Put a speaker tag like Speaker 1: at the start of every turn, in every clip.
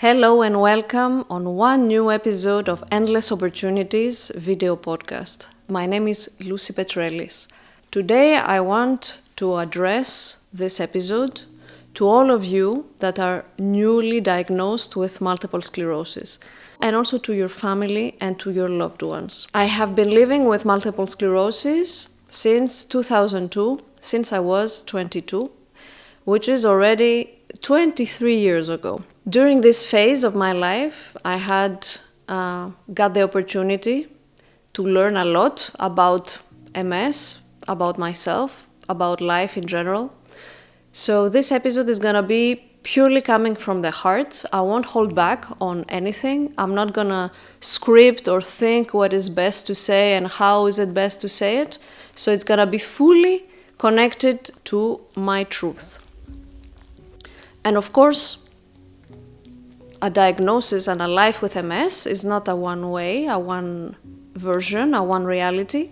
Speaker 1: Hello and welcome on one new episode of Endless Opportunities video podcast. My name is Lucie Petrellis. Today I want to address this episode to all of you that are newly diagnosed with multiple sclerosis, and also to your family and to your loved ones. I have been living with multiple sclerosis since 2002, since I was 22, which is already 23 years ago. During this phase of my life, I had got the opportunity to learn a lot about MS, about myself, about life in general. So this episode is going to be purely coming from the heart. I won't hold back on anything. I'm not going to script or think what is best to say and how is it best to say it. So it's going to be fully connected to my truth. And of course, a diagnosis and a life with MS is not a one way, a one version, a one reality,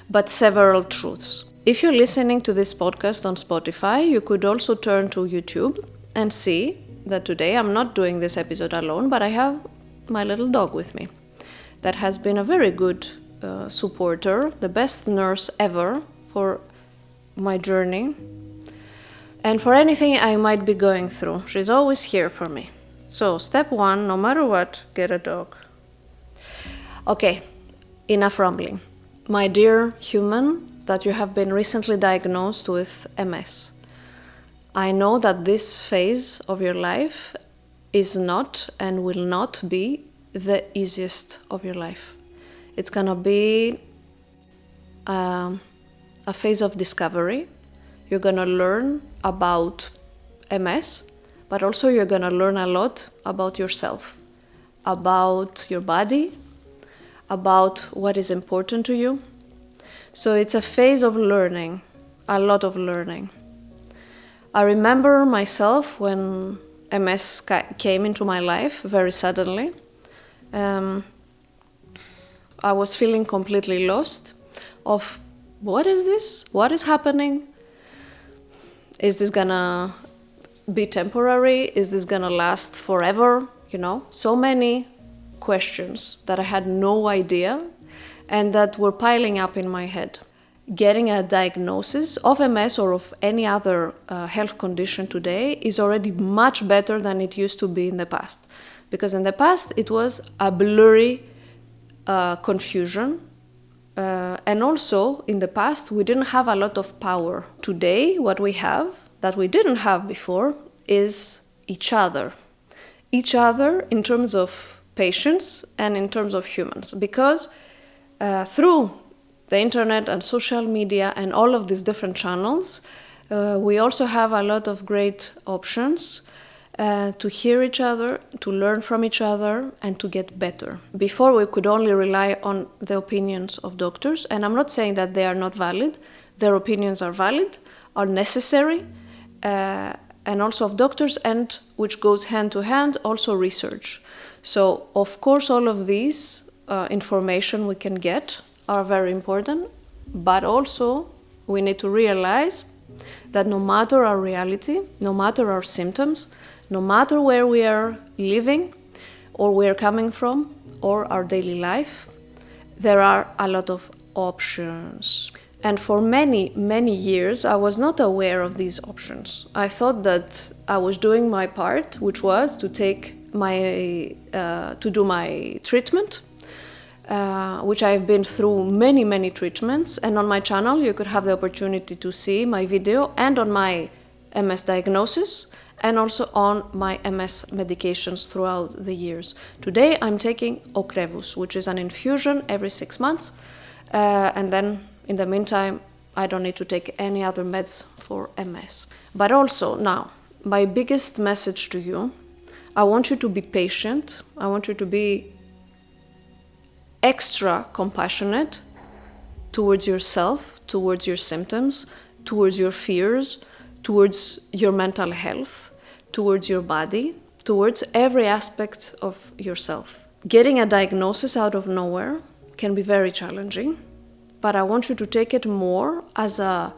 Speaker 1: but several truths. If you're listening to this podcast on Spotify, you could also turn to YouTube and see that today I'm not doing this episode alone, but I have my little dog with me that has been a very good supporter, the best nurse ever for my journey and for anything I might be going through. She's always here for me. So, step one, no matter what, get a dog. Okay, enough rambling. My dear human that you have been recently diagnosed with MS, I know that this phase of your life is not and will not be the easiest of your life. It's gonna be a phase of discovery. You're gonna learn about MS, but also you're gonna learn a lot about yourself, about your body, about what is important to you. So it's a phase of learning, a lot of learning. I remember myself when MS came into my life very suddenly. I was feeling completely lost of what is this? What is happening? Is this gonna be temporary? Is this gonna last forever? So many questions that I had no idea and that were piling up in my head. Getting a diagnosis of MS or of any other health condition today is already much better than it used to be in the past. Because in the past it was a blurry confusion. And also in the past we didn't have a lot of power. Today what we have that we didn't have before is each other. Each other in terms of patients and in terms of humans. Because through the internet and social media and all of these different channels, we also have a lot of great options to hear each other, to learn from each other, and to get better. Before we could only rely on the opinions of doctors, and I'm not saying that they are not valid. Their opinions are valid, are necessary, and also of doctors, and which goes hand to hand, also research. So, of course, all of these information we can get are very important, but also we need to realize that no matter our reality, no matter our symptoms, no matter where we are living or we are coming from or our daily life, there are a lot of options. And for many, many years, I was not aware of these options. I thought that I was doing my part, which was to do my treatment, which I've been through many, many treatments. And on my channel, you could have the opportunity to see my video and on my MS diagnosis and also on my MS medications throughout the years. Today, I'm taking Ocrevus, which is an infusion every 6 months. And then in the meantime, I don't need to take any other meds for MS. But also now, my biggest message to you, I want you to be patient. I want you to be extra compassionate towards yourself, towards your symptoms, towards your fears, towards your mental health, towards your body, towards every aspect of yourself. Getting a diagnosis out of nowhere can be very challenging, but I want you to take it more as a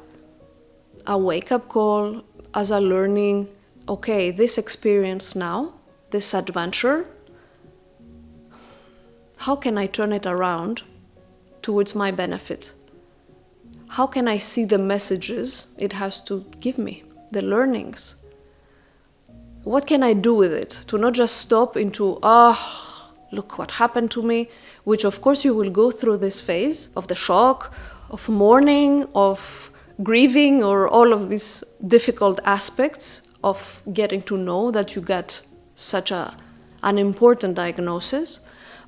Speaker 1: wake-up call, as a learning, okay, this experience now this adventure, how can I turn it around towards my benefit? How can I see the messages it has to give me, the learnings? What can I do with it? To not just stop into, look what happened to me, which of course you will go through this phase of the shock, of mourning, of grieving, or all of these difficult aspects of getting to know that you got such an important diagnosis.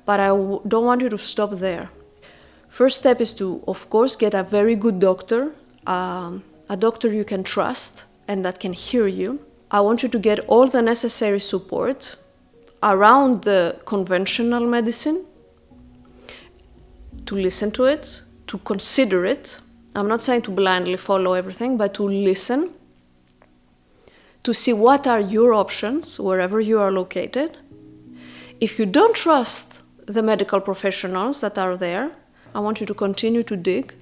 Speaker 1: But I don't want you to stop there. First step is to, of course, get a very good doctor, a doctor you can trust and that can hear you. I want you to get all the necessary support around the conventional medicine, to listen to it, to consider it. I'm not saying to blindly follow everything, but to listen, to see what are your options wherever you are located. If you don't trust the medical professionals that are there, I want you to continue to dig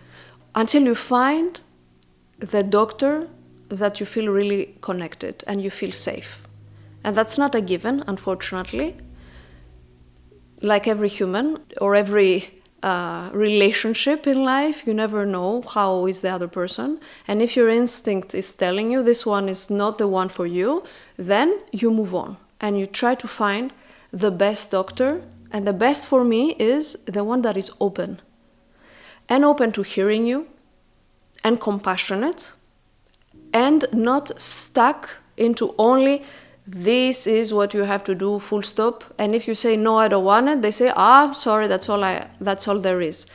Speaker 1: until you find the doctor that you feel really connected and you feel safe. And that's not a given, unfortunately. Like every human or every relationship in life, you never know how is the other person. And if your instinct is telling you this one is not the one for you, then you move on and you try to find the best doctor. And the best for me is the one that is open. And open to hearing you, and compassionate, and not stuck into only this is what you have to do, full stop. And if you say no, I don't want it, they say, sorry, that's all there is.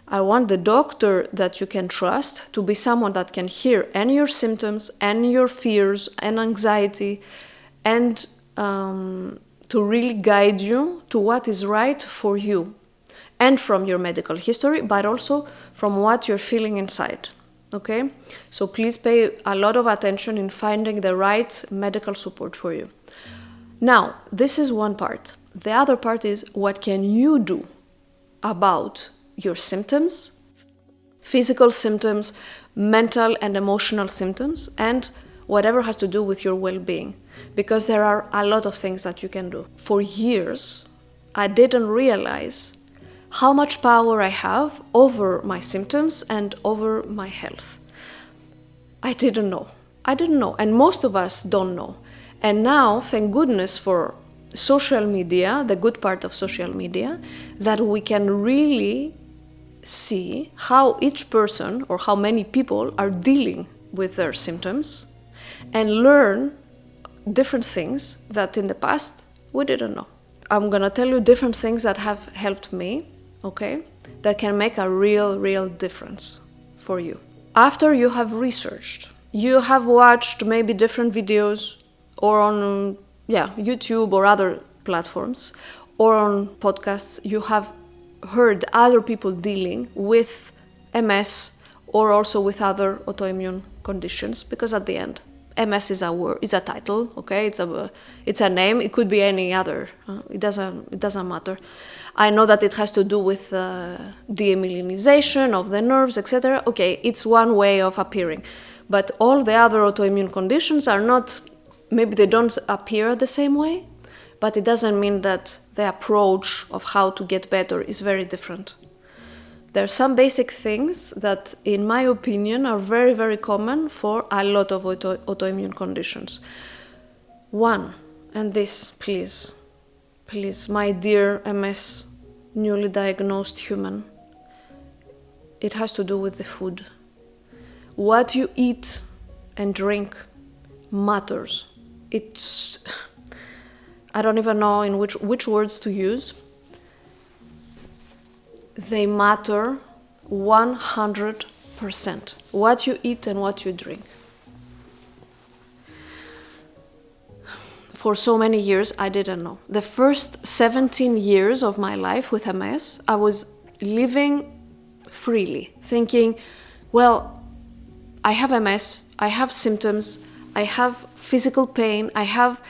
Speaker 1: I want the doctor that you can trust to be someone that can hear and your symptoms and your fears and anxiety, and to really guide you to what is right for you, and from your medical history, but also from what you're feeling inside. Okay? So please pay a lot of attention in finding the right medical support for you. Now, this is one part. The other part is, what can you do about your symptoms, physical symptoms, mental and emotional symptoms, and whatever has to do with your well-being. Because there are a lot of things that you can do. For years, I didn't realize how much power I have over my symptoms and over my health. I didn't know. And most of us don't know. And now, thank goodness for social media, the good part of social media, that we can really see how each person or how many people are dealing with their symptoms and learn different things that in the past we didn't know. I'm gonna tell you different things that have helped me, okay, that can make a real difference for you. After you have researched, you have watched maybe different videos or on YouTube or other platforms or on podcasts, you have heard other people dealing with MS or also with other autoimmune conditions, because at the end, MS is a word, is a title, okay? It's a name. It could be any other. It doesn't matter. I know that it has to do with demyelinization of the nerves, etc. Okay, it's one way of appearing, but all the other autoimmune conditions are not. Maybe they don't appear the same way, but it doesn't mean that the approach of how to get better is very different. There are some basic things that, in my opinion, are very common for a lot of autoimmune conditions. One, and this, please, my dear MS, newly diagnosed human, it has to do with the food. What you eat and drink matters. I don't even know in which words to use. They matter 100%. What you eat and what you drink. For so many years, I didn't know. The first 17 years of my life with MS, I was living freely, thinking, well, I have MS, I have symptoms, I have physical pain, I have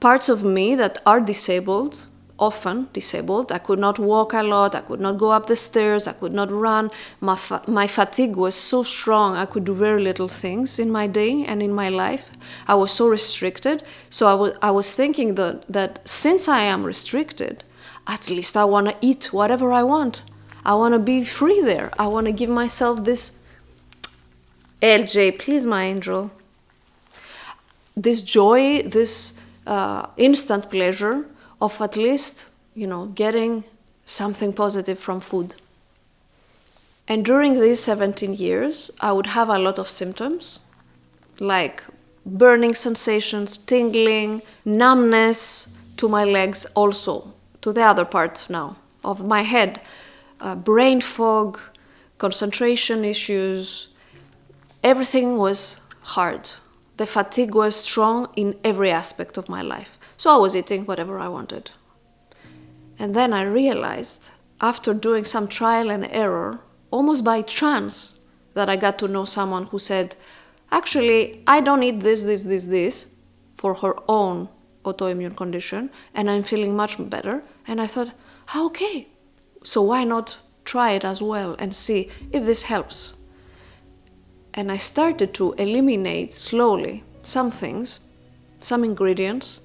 Speaker 1: parts of me that are disabled, often disabled. I could not walk a lot. I could not go up the stairs. I could not run. My fatigue was so strong. I could do very little things in my day and in my life. I was so restricted. So I was thinking that since I am restricted, at least I want to eat whatever I want. I want to be free there. I want to give myself this... LJ, please, my angel. This joy, this instant pleasure of at least, getting something positive from food. And during these 17 years, I would have a lot of symptoms, like burning sensations, tingling, numbness to my legs, also to the other part now of my head, brain fog, concentration issues. Everything was hard. The fatigue was strong in every aspect of my life. So I was eating whatever I wanted. And then I realized, after doing some trial and error, almost by chance, that I got to know someone who said, actually, I don't eat this for her own autoimmune condition, and I'm feeling much better. And I thought, okay, so why not try it as well and see if this helps? And I started to eliminate slowly some things, some ingredients,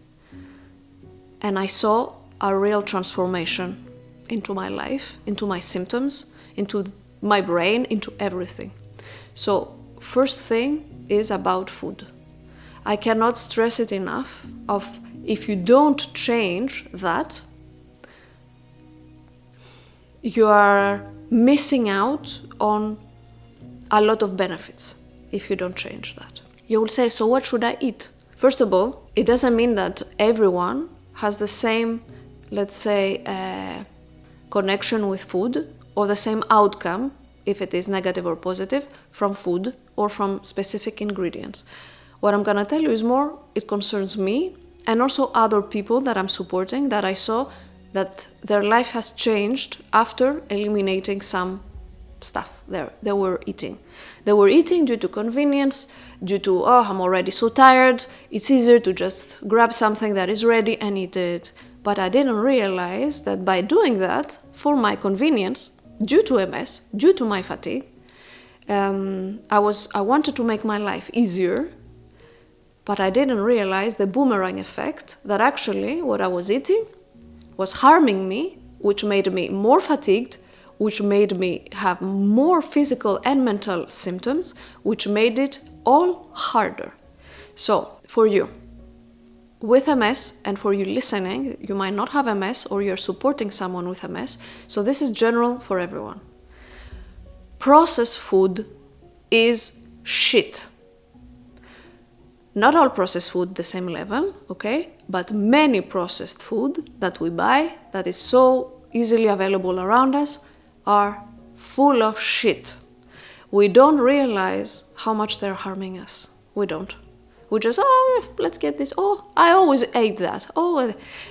Speaker 1: and I saw a real transformation into my life, into my symptoms, into my brain, into everything. So, first thing is about food. I cannot stress it enough of if you don't change that, you are missing out on a lot of benefits if you don't change that. You will say, so what should I eat? First of all, it doesn't mean that everyone has the same, let's say, connection with food or the same outcome, if it is negative or positive, from food or from specific ingredients. What I'm going to tell you is more, it concerns me and also other people that I'm supporting, that I saw that their life has changed after eliminating some stuff they were eating. They were eating due to convenience, due to, I'm already so tired, it's easier to just grab something that is ready and eat it. But I didn't realize that by doing that, for my convenience, due to MS, due to my fatigue, I wanted to make my life easier, but I didn't realize the boomerang effect that actually what I was eating was harming me, which made me more fatigued, which made me have more physical and mental symptoms, which made it all harder. So, for you, with MS, and for you listening, you might not have MS or you're supporting someone with MS, so this is general for everyone. Processed food is shit. Not all processed food the same level, okay? But many processed food that we buy, that is so easily available around us, are full of shit. We don't realize how much they're harming us. We don't. We just, let's get this. I always ate that.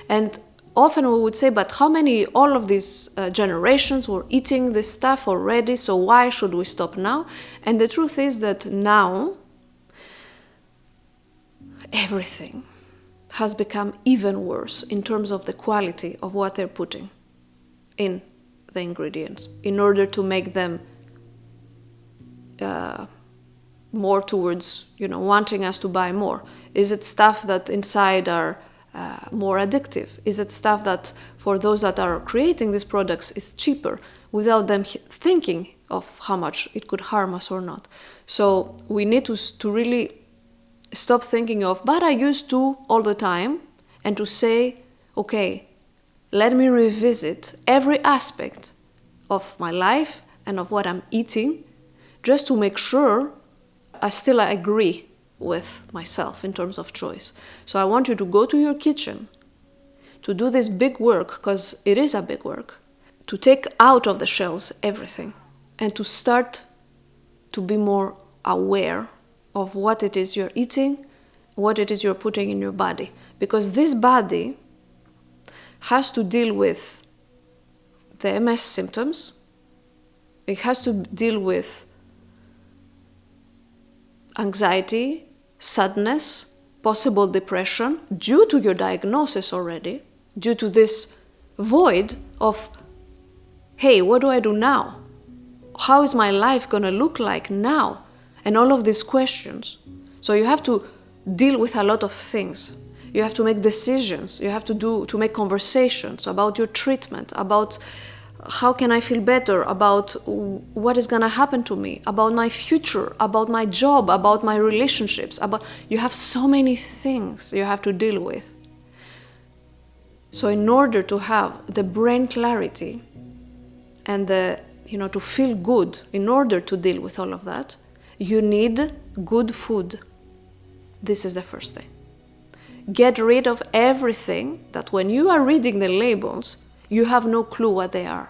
Speaker 1: And often we would say, but how many, all of these generations were eating this stuff already, so why should we stop now? And the truth is that now, everything has become even worse in terms of the quality of what they're putting in the ingredients in order to make them more towards, wanting us to buy more. Is it stuff that inside are more addictive? Is it stuff that for those that are creating these products is cheaper without them thinking of how much it could harm us or not? So we need to really stop thinking of, but I used to all the time, and to say, okay, let me revisit every aspect of my life and of what I'm eating, just to make sure I still agree with myself in terms of choice. So I want you to go to your kitchen, to do this big work, because it is a big work, to take out of the shelves everything, and to start to be more aware of what it is you're eating, what it is you're putting in your body. Because this body has to deal with the MS symptoms, it has to deal with anxiety, sadness, possible depression, due to your diagnosis already, due to this void of, hey, what do I do now? How is my life going to look like now? And all of these questions. So you have to deal with a lot of things. You have to make decisions. You have to make conversations about your treatment, about how can I feel better, about what is going to happen to me, about my future, about my job, about my relationships. You have so many things you have to deal with. So in order to have the brain clarity and to feel good, in order to deal with all of that, you need good food. This is the first thing. Get rid of everything that when you are reading the labels, you have no clue what they are.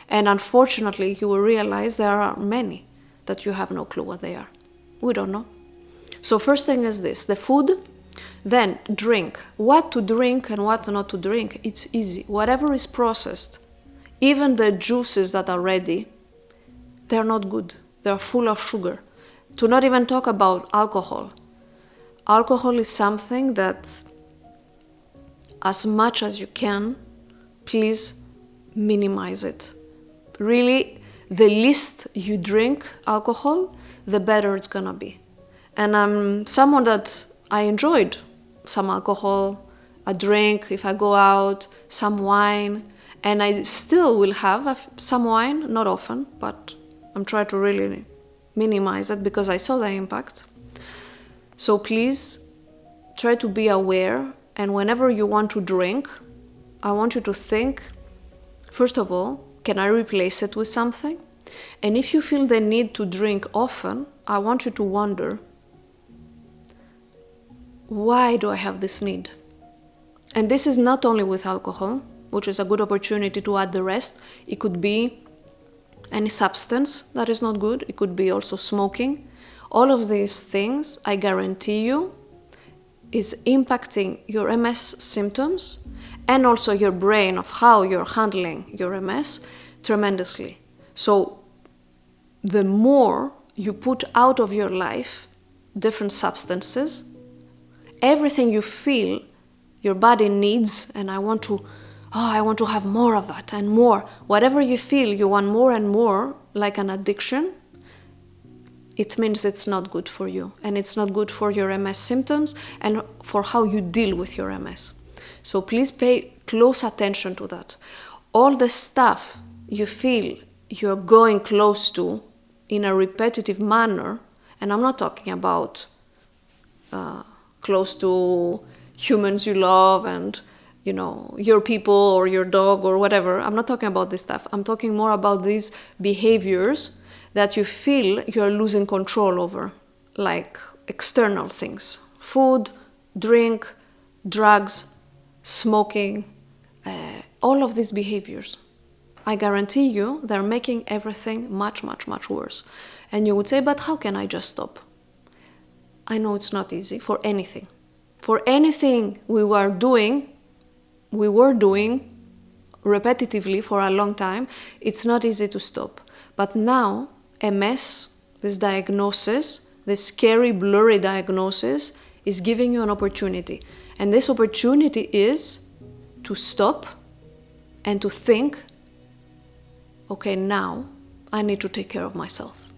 Speaker 1: And unfortunately, you will realize there are many that you have no clue what they are. We don't know. So first thing is this, the food. Then drink. What to drink and what not to drink, it's easy. Whatever is processed, even the juices that are ready, they're not good. They're full of sugar. To not even talk about alcohol. Alcohol is something that, as much as you can, please minimize it. Really, the least you drink alcohol, the better it's gonna be. And I'm someone that I enjoyed some alcohol, a drink, if I go out, some wine, and I still will have some wine, not often, but I'm trying to really minimize it because I saw the impact. So please try to be aware, and whenever you want to drink, I want you to think, first of all, can I replace it with something? And if you feel the need to drink often, I want you to wonder, why do I have this need? And this is not only with alcohol, which is a good opportunity to add the rest. It could be any substance that is not good. It could be also smoking. All of these things, I guarantee you, is impacting your MS symptoms and also your brain of how you're handling your MS tremendously. So the more you put out of your life different substances, everything you feel your body needs, and I want to have more of that and more. Whatever you feel you want more and more, like an addiction, it means it's not good for you, and it's not good for your MS symptoms and for how you deal with your MS. So please pay close attention to that. All the stuff you feel you're going close to in a repetitive manner, and I'm not talking about close to humans you love and your people or your dog or whatever. I'm not talking about this stuff. I'm talking more about these behaviors that you feel you're losing control over, like external things. Food, drink, drugs, smoking, all of these behaviors. I guarantee you they're making everything much, much, much worse. And you would say, but how can I just stop? I know it's not easy for anything. For anything we were doing repetitively for a long time, it's not easy to stop. But now, MS, this diagnosis, this scary, blurry diagnosis, is giving you an opportunity. And this opportunity is to stop and to think, okay, now I need to take care of myself.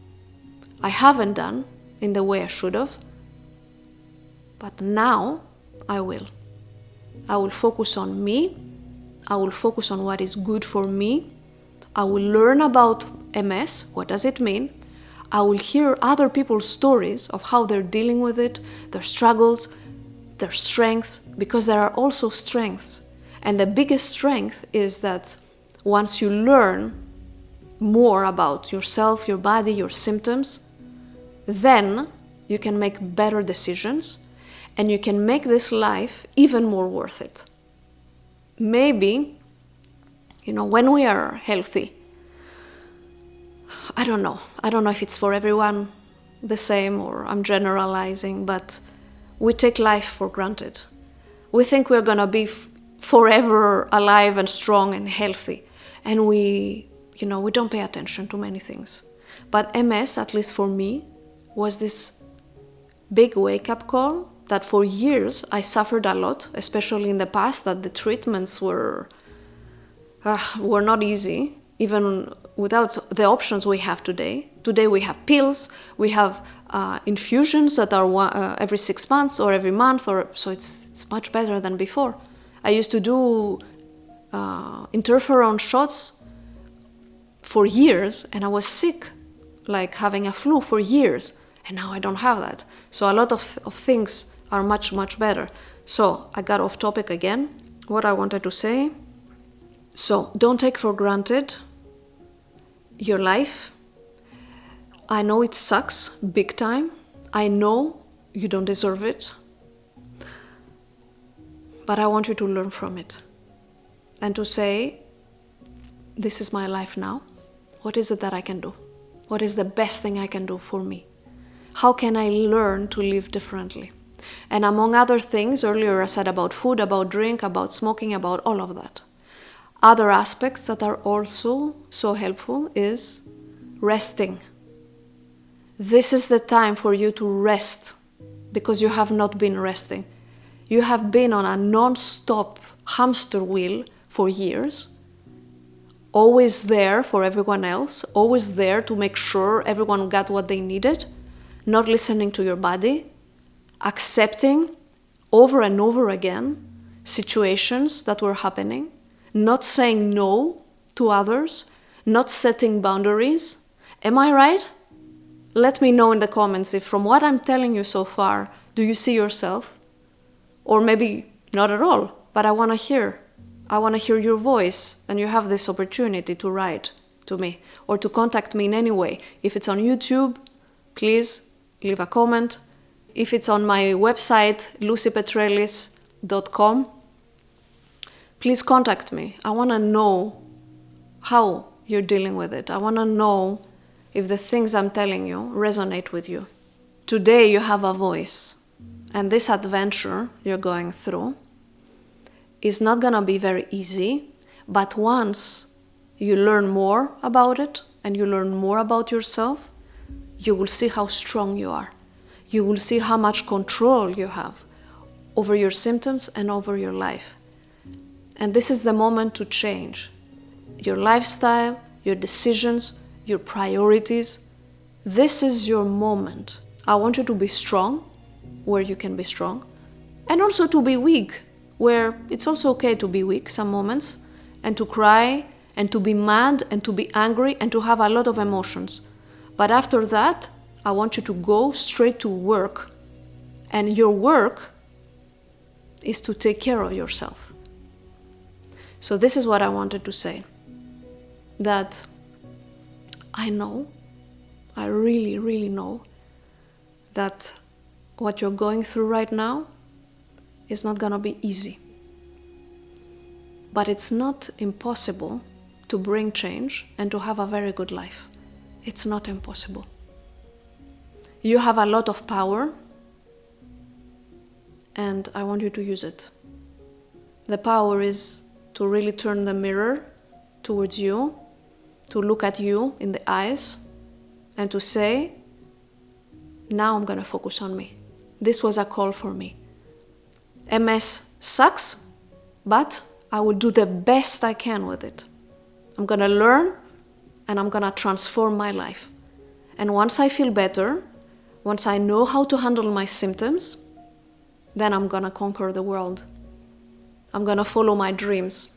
Speaker 1: I haven't done in the way I should have, but now I will. I will focus on me. I will focus on what is good for me. I will learn about MS. What does it mean? I will hear other people's stories of how they're dealing with it, their struggles, their strengths, because there are also strengths. And the biggest strength is that once you learn more about yourself, your body, your symptoms, then you can make better decisions and you can make this life even more worth it. Maybe, when we are healthy, I don't know if it's for everyone the same or I'm generalizing, but we take life for granted. We think we're gonna be forever alive and strong and healthy, and we don't pay attention to many things. But MS, at least for me, was this big wake-up call that for years I suffered a lot, especially in the past, that the treatments were were not easy, even without the options we have today. Today we have pills, we have infusions that are every 6 months or every month, so it's much better than before. I used to do interferon shots for years, and I was sick, like having a flu for years, and now I don't have that. So a lot of things are much, much better. So I got off topic again. What I wanted to say, so don't take for granted your life. I know it sucks big time. I know you don't deserve it. But I want you to learn from it and to say, this is my life now. What is it that I can do? What is the best thing I can do for me? How can I learn to live differently? And among other things, earlier I said about food, about drink, about smoking, about all of that. Other aspects that are also so helpful is resting. This is the time for you to rest because you have not been resting. You have been on a non-stop hamster wheel for years, always there for everyone else, always there to make sure everyone got what they needed, not listening to your body, accepting over and over again situations that were happening, not saying no to others, not setting boundaries. Am I right? Let me know in the comments if from what I'm telling you so far, do you see yourself? Or maybe not at all, but I want to hear. I want to hear your voice, and you have this opportunity to write to me or to contact me in any way. If it's on YouTube, please leave a comment. If it's on my website, luciepetrellis.com, please contact me. I want to know how you're dealing with it. I want to know if the things I'm telling you resonate with you. Today you have a voice, and this adventure you're going through is not going to be very easy, but once you learn more about it and you learn more about yourself, you will see how strong you are. You will see how much control you have over your symptoms and over your life. And this is the moment to change your lifestyle, your decisions, your priorities. This is your moment. I want you to be strong where you can be strong, and also to be weak where it's also okay to be weak some moments, and to cry and to be mad and to be angry and to have a lot of emotions. But after that, I want you to go straight to work, and your work is to take care of yourself. So this is what I wanted to say, that I know, I really, really know that what you're going through right now is not gonna be easy. But it's not impossible to bring change and to have a very good life. It's not impossible. You have a lot of power, and I want you to use it. The power is to really turn the mirror towards you, to look at you in the eyes, and to say, now I'm gonna focus on me. This was a call for me. MS sucks, but I will do the best I can with it. I'm gonna learn, and I'm gonna transform my life. And once I feel better, once I know how to handle my symptoms, then I'm gonna conquer the world. I'm gonna follow my dreams.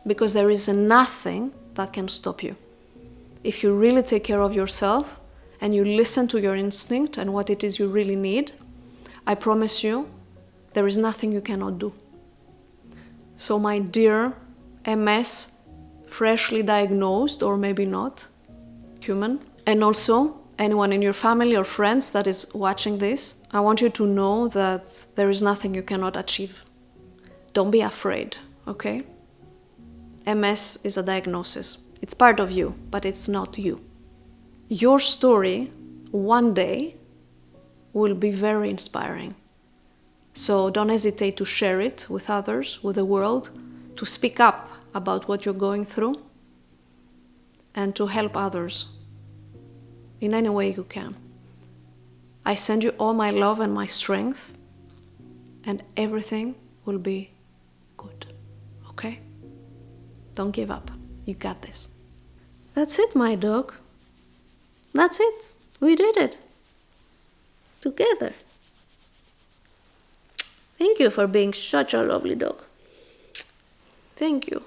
Speaker 1: Because there is nothing that can stop you. If you really take care of yourself and you listen to your instinct and what it is you really need, I promise you, there is nothing you cannot do. So my dear MS, freshly diagnosed or maybe not, human, and also anyone in your family or friends that is watching this, I want you to know that there is nothing you cannot achieve. Don't be afraid, okay? MS is a diagnosis. It's part of you, but it's not you. Your story, one day, will be very inspiring. So don't hesitate to share it with others, with the world, to speak up about what you're going through, and to help others in any way you can. I send you all my love and my strength, and everything will be good, okay? Don't give up. You got this. That's it, my dog. That's it. We did it. Together. Thank you for being such a lovely dog. Thank you.